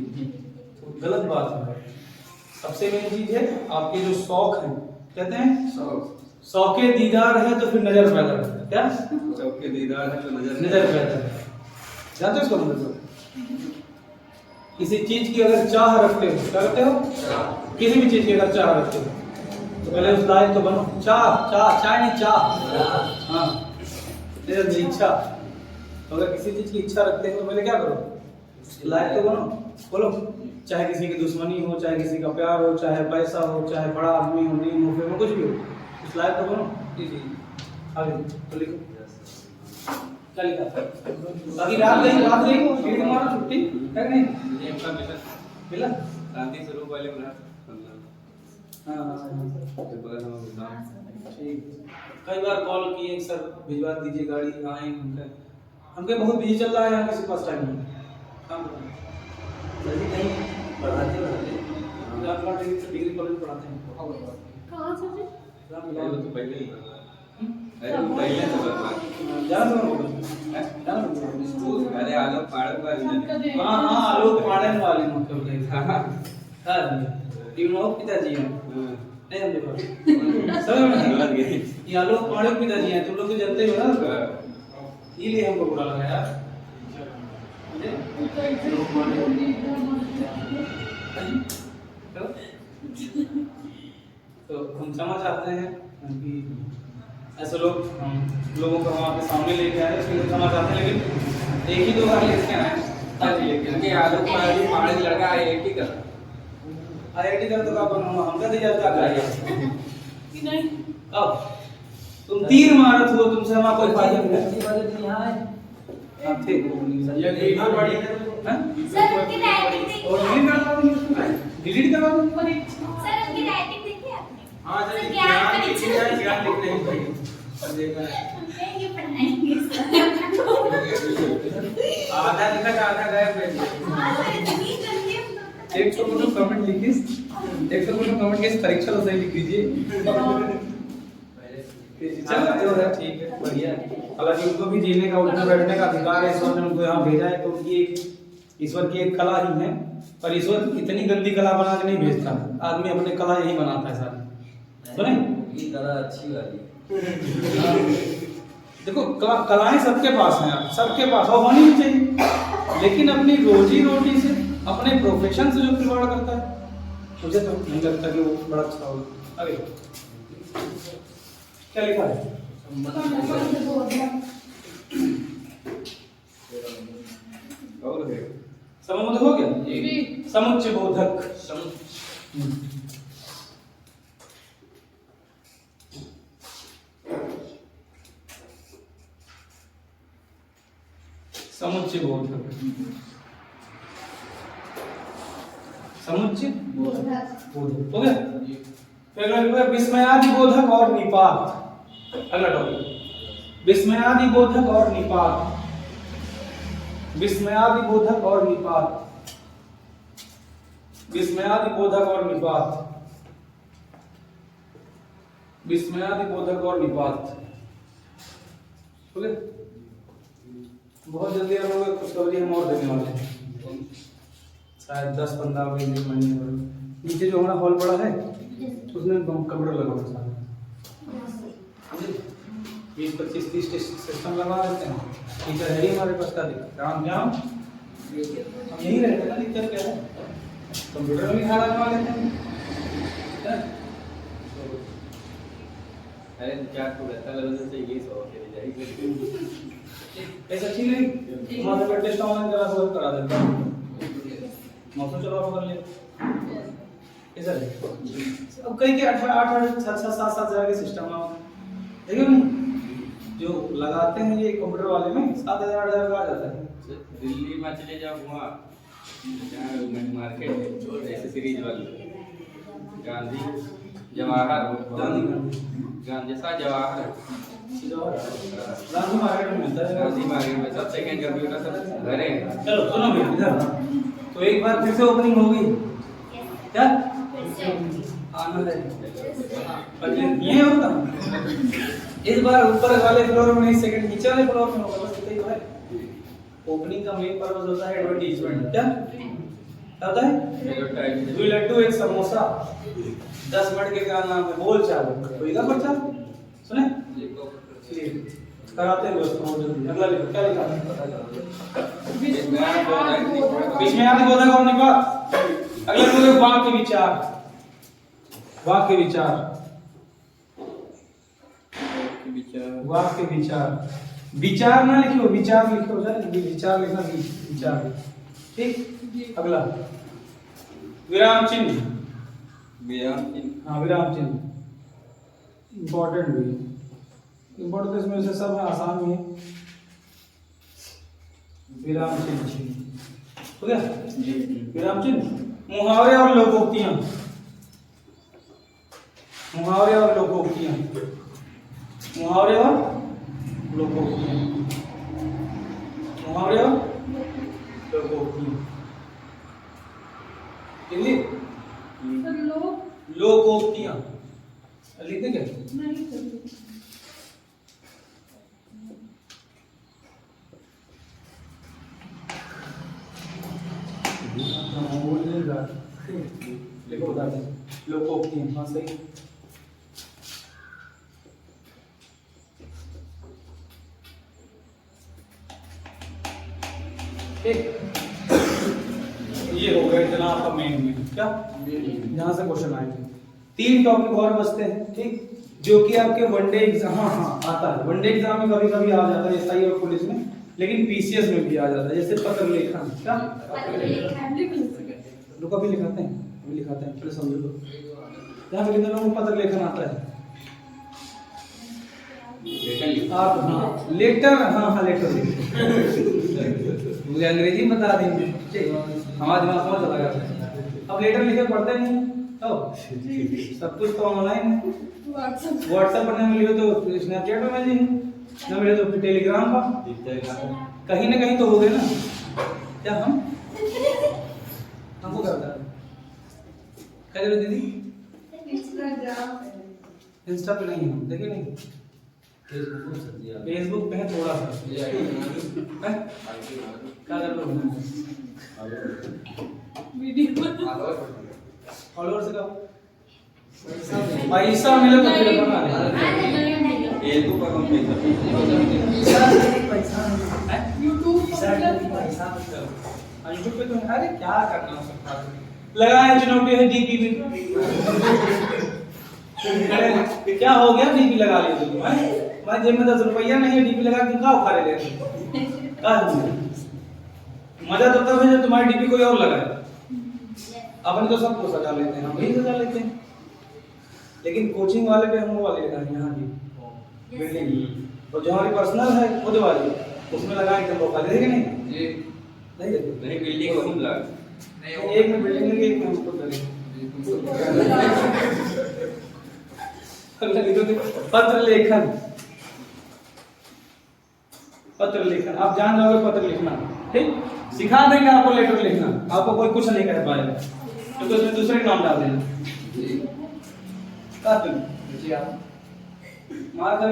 तो गलत बात है। सबसे मेन चीज है आपके जो शौक है, कहते हैं शौके दीदार है तो फिर नजर पैदा करता है, क्या शौके दीदार है तो नजर पैदा करता है, जानते हो इसका मतलब? किसी चीज की अगर चाह रखते हो, क्या करते हो? किसी भी चीज की अगर चाह रखते हो तो पहले उस लायक तो बनो। चाय नहीं चाह, हाँ मेरी इच्छा। तो अगर किसी चीज की इच्छा रखते हो तो पहले क्या करो? लायक तो बनो, बोलो। चाहे किसी की दुश्मनी हो, चाहे किसी का प्यार हो, चाहे पैसा हो, चाहे बड़ा आदमी हो, नहीं मुफे में कुछ भी हो, उस लायक तो बनो। आगे तो लिखो क्या लिखा था? बाकी रात गई रीड मारो, छुट्टी है नहीं मिला शांति स्वरूप वाले बना। ठीक। कई बार कॉल किए, सर भिजवा दीजिए गाड़ी, आए हमके बहुत बिजी चल रहा है, यहाँ किसी पास टाइम नहीं। जल्दी नहीं पढ़ाते डिग्री कॉलेज पढ़ाते हैं। कहाँ से? तो पहले ही पहले से अरे आलोक पाड़क वाले, हाँ आलोक पाड़न वाले मतलब पिताजी हैं, नहीं हम देखो समझ गए, ये आलोक पाड़क पिताजी हैं, तुम लोग तो जानते हो ना, इसलिए हमको बुरा लगा यार। तो हम क्षमा चाहते हैं कि ऐसे लोग हम लोगों को हम आपके सामने लेके आए, उसके लिए क्षमा चाहते हैं, लेकिन एक ही दो बार लेके आए क्योंकि आलोक पाड़क लड़का IIT का तो आप हमका दिया क्या नहीं अब तुम तीर मारत हो, तुमसे हमारा कोई फायदा नहीं है। आप थे ये वीडियो बड़ी है सर उनकी राइटिंग देखी और डिलीट करवा दो। सर उनकी राइटिंग देखी आपने? हां सर जल्दी ज्ञान परीक्षा ज्ञान लिखते हैं भाई देखा ये पढ़ाएंगे सर। आधा लिखा था आधा गायब कर दिया। हां सर इतनी जल्दी हम तो 100 फोटो कमेंट लिखिस, 100 फोटो कमेंट के परीक्षा तो सही लिख दीजिए। चलो जो है ठीक है, बढ़िया। हालांकि उनको भी जीने का, उठने बैठने का अधिकार है, ईश्वर ने उनको यहाँ भेजा है, तो उनकी ईश्वर की एक कला ही है। पर ईश्वर इतनी गंदी कला बना के नहीं भेजता, आदमी अपने कला यही बनाता है सारी। सुने ये कला अच्छी वाली देखो कलाएं सबके पास हैं यार, सबके पास और होनी भी चाहिए, लेकिन अपनी रोजी रोटी से, अपने प्रोफेशन से जो खिलवाड़ करता है, मुझे तो नहीं लगता कि वो बड़ा अच्छा होगा। आगे क्या लिखा है? और है समझ हो गया? समुच्चय बोधक। समुच्चय बोधक, समुच्चय बोधक हो गया। फिर अगला विस्मयादि बोधक और निपात। अगला टॉपिक विस्मयादि बोधक और निपात। विस्मयादि बोधक और निपात, विस्मयादि बोधक और निपात, विस्मयादि बोधक और निपात। ठीक है, बहुत जल्दी हम लोग खुशखबरी हम और देने वाले हैं, शायद 10-15 महीने में। नीचे जो हमारा हॉल पड़ा है उसमें कंप्यूटर लगा हुआ है, 20-25-30 सिस्टम लगा देते हैं। टीचर है ही हमारे पास का काम हम यही रहते ना, दिक्कत क्या है? कंप्यूटर में भी खाना लगा लेते हैं। अरे चार को रहता लेवल से ये 100 के जाएगी। ऐसा ठीक नहीं हमारे पे टेस्ट ऑनलाइन करा हुआ करा देता हूं मौसम चलो आप कर ले ऐसा है अब कई के 8 8 6 6 7 7 हजार के सिस्टम है देखिए नहीं जो लगाते हैं ये कंप्यूटर वाले में 7000 8000 का आ जाता है। दिल्ली में चले जाओ वहाँ जहाँ मार्केट है ऐसे सीरीज वाली गांधी जवाहर गांधी सा जवाहर गांधी मार्केट में मिलता है। गांधी मार्केट में सब सेकंड कंप्यूटर सब घर है। चलो सुनो भैया इधर तो एक बार फिर से ओपनिंग होगी क्या आना है पर ये होता इस बार ऊपर वाले फ्लोर में नहीं सेकंड नीचे वाले फ्लोर में होगा बस इतना ही है। ओपनिंग का मेन पर्पस होता है एडवर्टाइजमेंट क्या होता है दो लड्डू एक समोसा 10 मिनट के क्या नाम है बोल चाल कोई का बच्चा सुने कराते हैं दोस्तों अगला लिखो क्या लिखा बीच में आपने बोला कौन निका अगला बोले वाक्य विचार विचार ना लिखो विचार लिखो विचार लिखना विचार ठीक। अगला विराम चिन्ह हाँ विराम चिन्ह इम्पोर्टेंट भी इम्पोर्टेंट इसमें से सब आसान भी है। विराम चिन्ह हो गया विराम चिन्ह मुहावरे और लोकोक्तियां मुहावरे और लोकोक्तियां मुहावरे और लोकोक्तियां मुहावरे और लोकोक्तियां हिंदी लोकोक्तियां लिखते क्या लिखो बता दें लोकोक्तियां हाँ सही ये हो गया इतना आपका मेन क्या यहाँ से क्वेश्चन आएंगे 3 टॉपिक और बचते हैं ठीक जो कि आपके वनडे एग्जाम हाँ आता है वनडे एग्जाम में कभी कभी आ जाता है एसआई और पुलिस में लेकिन पीसीएस में भी आ जाता है जैसे पत्र लेखन क्या रुको अभी लिखाते हैं पहले समझो तो यहाँ पे कितने लोगों को पत्र लेखन आता है आप हाँ लेटर हाँ लेटर मुझे अंग्रेजी में बता देंगे हमारा दिमाग समझ चला गया अब लेटर लिखे पढ़ते नहीं तो सब कुछ तो ऑनलाइन है व्हाट्सएप पर नहीं मिले तो स्नैपचैट में मिल जाएंगे ना मिले तो टेलीग्राम पर कहीं ना कहीं तो हो गए ना क्या हमको करता है क्या करो दीदी इंस्टा पे नहीं हम देखे नहीं फेसबुक पे है थोड़ा सा क्या कर लो फॉलोअर्स का पैसा मिले तो फिर बना ले ये तो पर हम पैसा यूट्यूब पे तो अरे क्या करना सकता लगाए चुनौती है डीपी भी क्या हो गया डीपी लगा लिया तुम मैं जेब में 10 रुपया नहीं है डीपी लगा के क्या उखाड़े ले मजा तो तब है जब तुम्हारी डीपी कोई और लगाए अपन तो सबको सजा लेते हैं हम भी सजा लेते हैं लेकिन कोचिंग वाले पे हम वो वाले लगाए यहाँ की बिल्डिंग और जो हमारी पर्सनल है खुद वाली उसमें लगाए एकदम वो खाली देखे नहीं जी नहीं देखो नहीं बिल्डिंग खूब लगा एक में बिल्डिंग लगे एक में उसको लगे पत्र लेखन आप जान जाओगे पत्र लिखना ठीक सिखा देंगे आपको लेटर लिखना आपको कोई कुछ नहीं कह पाएगा तो उसमें दूसरे नाम डाल देना मार कर